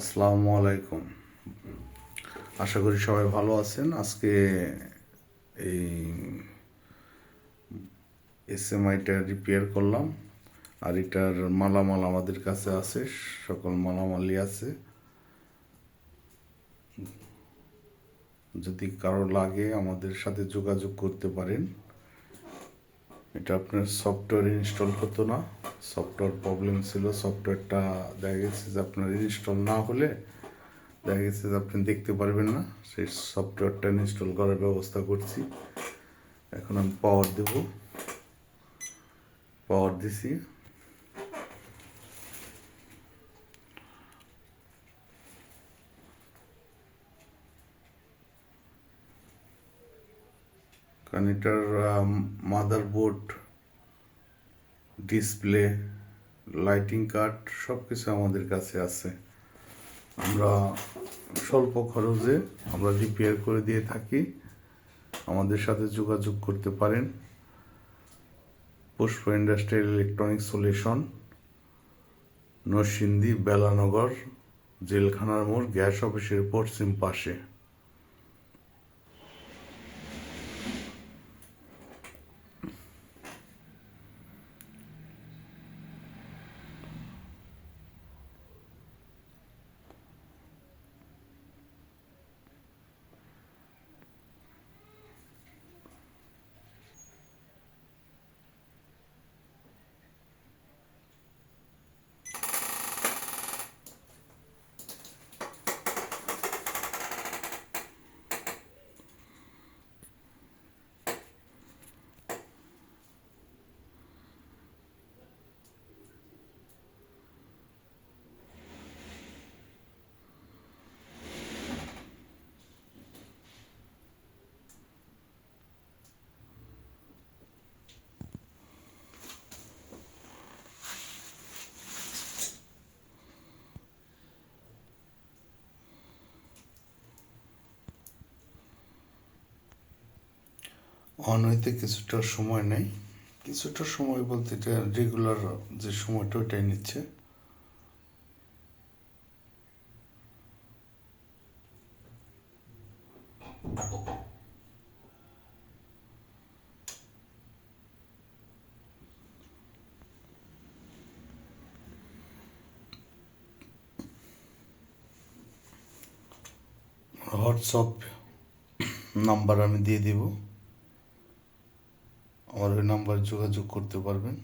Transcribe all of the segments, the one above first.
আসসালামু আলাইকুম। আশা করি সবাই ভালো আছেন। আজকে এই এসএমআইটা রিপেয়ার করলাম, আর এটার মালামাল আমাদের কাছে আছে, সকল মালামালই আছে। যদি কারো লাগে আমাদের সাথে যোগাযোগ করতে পারেন। এটা আপনার সফটওয়্যার ইনস্টল হতো না, সফটওয়্যার প্রবলেম ছিল। সফটওয়্যারটা দেখা গেছে যে আপনার ইনস্টল না হলে দেখা গেছে যে আপনি দেখতে পারবেন না। সেই সফটওয়্যারটা ইনস্টল করার ব্যবস্থা করছি। এখন আমি পাওয়ার দেব, পাওয়ার দিছি। কারণ এটার মাদারবোর্ড, ডিসপ্লে, লাইটিং কার্ড সব কিছু আমাদের কাছে আছে। আমরা স্বল্প খরচে আমরা রিপেয়ার করে দিয়ে থাকি। আমাদের সাথে যোগাযোগ করতে পারেন। Pushpa industrial electronic solution, Narsingdi Belanagar, জেলখানার মোড়, গ্যাস অফিসের পশ্চিম পাশে। অন হইতে কিছুটা সময় নেই, কিছুটা সময় বলতে এটা রেগুলার যে সময়টা ওইটাই নিচ্ছে। হোয়াটসঅ্যাপ নাম্বার আমি দিয়ে দিব, আমার ওই নাম্বার যোগাযোগ করতে পারবেন।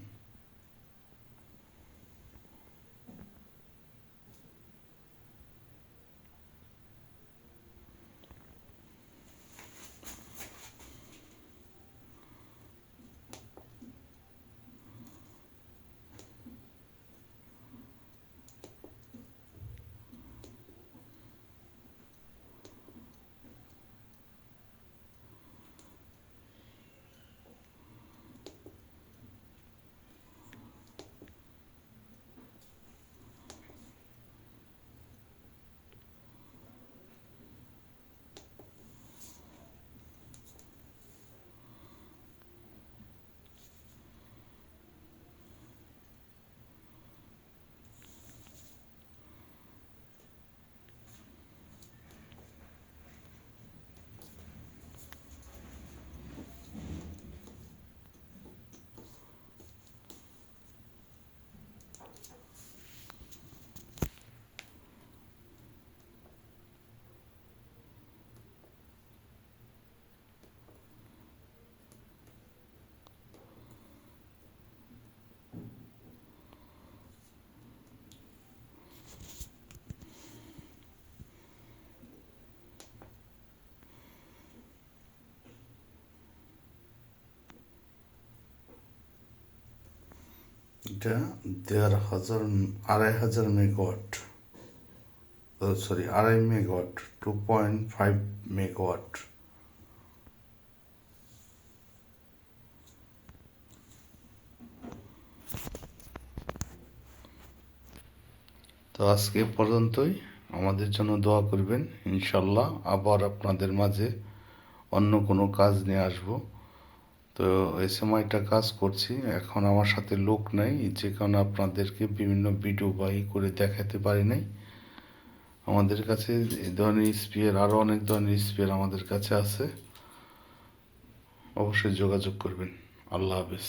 এটা 2,500 মেগাওয়াট, সরি 2.5 মেগাওয়াট, 2.5 মেগাওয়াট। তো আজকে পর্যন্তই। আমাদের জন্য দোয়া করবেন। ইনশাল্লাহ আবার আপনাদের মাঝে অন্য কোনো কাজ নিয়ে আসবো। তো এই সময়টা কাজ করছি, এখন আমার সাথে লোক নাই, যে কারণে আপনাদেরকে বিভিন্ন ভিডিও করে দেখাতে পারি নাই। আমাদের কাছে এই ধরনের স্প্রেয়ার আরও অনেক ধরনের স্প্রেয়ার আমাদের কাছে আছে, অবশ্যই যোগাযোগ করবেন। আল্লাহ হাফেজ।